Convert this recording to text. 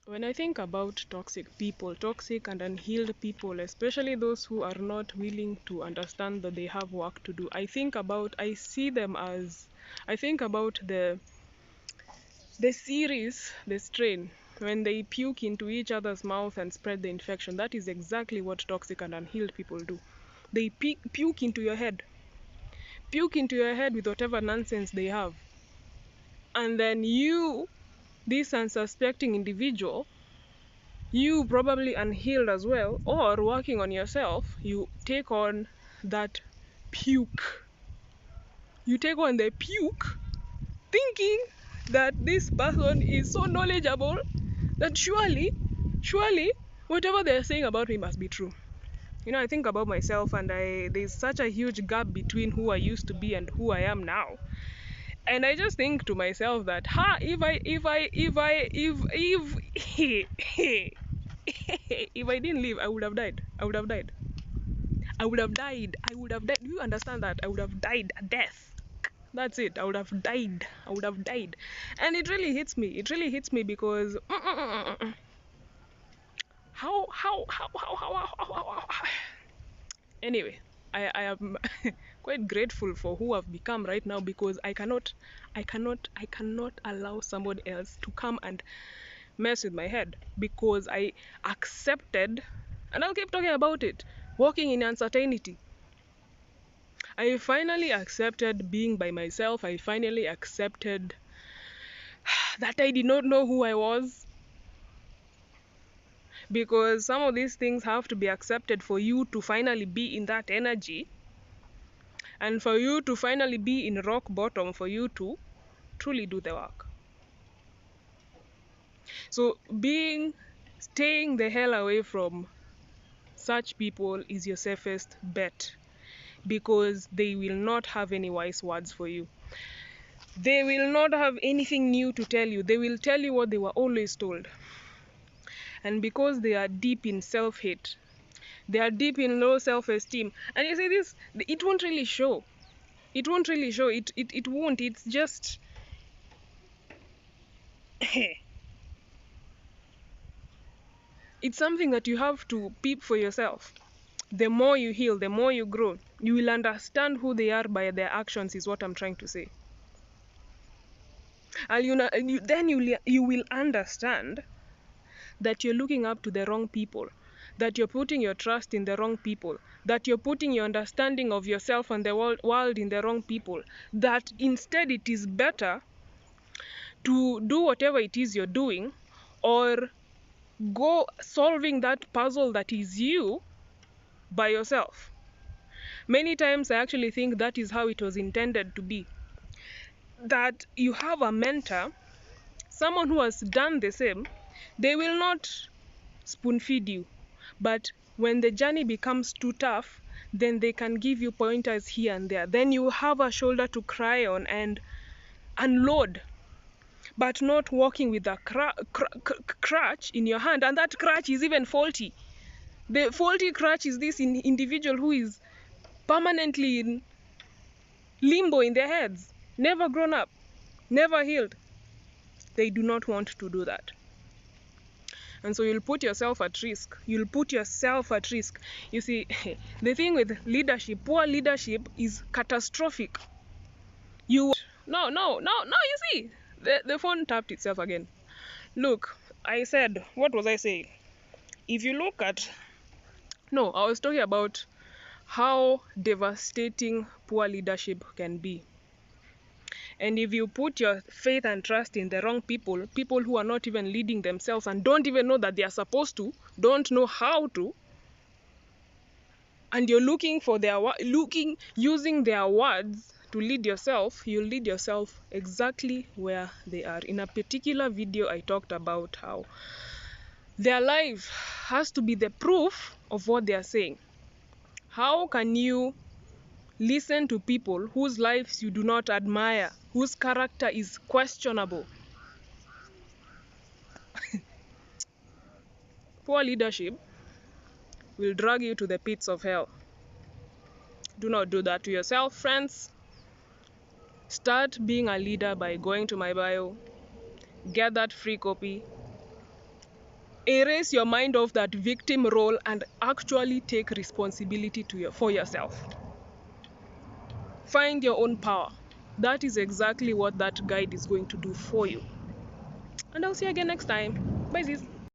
When I think about toxic people, toxic and unhealed people, especially those who are not willing to understand that they have work to do, I see them as, I think about the series, the strain, when they puke into each other's mouth and spread the infection. That is exactly what toxic and unhealed people do. They puke into your head, puke into your head with whatever nonsense they have. And then you, this unsuspecting individual, you probably unhealed as well, or working on yourself, you take on that puke. You take on the puke, thinking that this person is so knowledgeable that surely, whatever they're saying about me must be true. You know, I think about myself, and there's such a huge gap between who I used to be and who I am now. And I just think to myself that, if if I didn't live, I would have died. I would have died. I would have died. I would have died. Do you understand that? I would have died a death. That's it. I would have died. I would have died. And it really hits me. It really hits me because how. Anyway, I am quite grateful for who I've become right now, because I cannot allow someone else to come and mess with my head, because I accepted, and I'll keep talking about it, walking in uncertainty. I finally accepted being by myself. I finally accepted that I did not know who I was, because some of these things have to be accepted for you to finally be in that energy, and for you to finally be in rock bottom, for you to truly do the work. So staying the hell away from such people is your safest bet, because they will not have any wise words for you. They will not have anything new to tell you. They will tell you what they were always told. And because they are deep in self-hate, they are deep in low self-esteem. And you see this, it won't really show. It won't really show. It won't. It's just it's something that you have to peep for yourself. The more you heal, the more you grow, you will understand who they are by their actions, is what I'm trying to say. And then you will understand that you're looking up to the wrong people, that you're putting your trust in the wrong people, that you're putting your understanding of yourself and the world in the wrong people, that instead it is better to do whatever it is you're doing, or go solving that puzzle that is you by yourself. Many times I actually think that is how it was intended to be. That you have a mentor, someone who has done the same. They will not spoon feed you, but when the journey becomes too tough, then they can give you pointers here and there. Then you have a shoulder to cry on and unload, but not walking with a crutch in your hand, and that crutch is even faulty. The faulty crutch is this individual who is permanently in limbo in their heads, never grown up, never healed. They do not want to do that. And so you'll put yourself at risk. You'll put yourself at risk. You see, the thing with leadership, poor leadership is catastrophic. No, you see, the phone tapped itself again. Look, I said, what was I saying? If you look at, no, I was talking about how devastating poor leadership can be. And if you put your faith and trust in the wrong people, people who are not even leading themselves and don't even know that they are supposed to, don't know how to, and you're using their words to lead yourself, you'll lead yourself exactly where they are. In a particular video, I talked about how their life has to be the proof of what they are saying. How can you listen to people whose lives you do not admire, whose character is questionable? Poor leadership will drag you to the pits of hell. Do not do that to yourself, friends. Start being a leader by going to my bio, get that free copy, Erase your mind of that victim role and actually take responsibility for yourself. Find your own power. That is exactly what that guide is going to do for you. And I'll see you again next time. Bye, sis.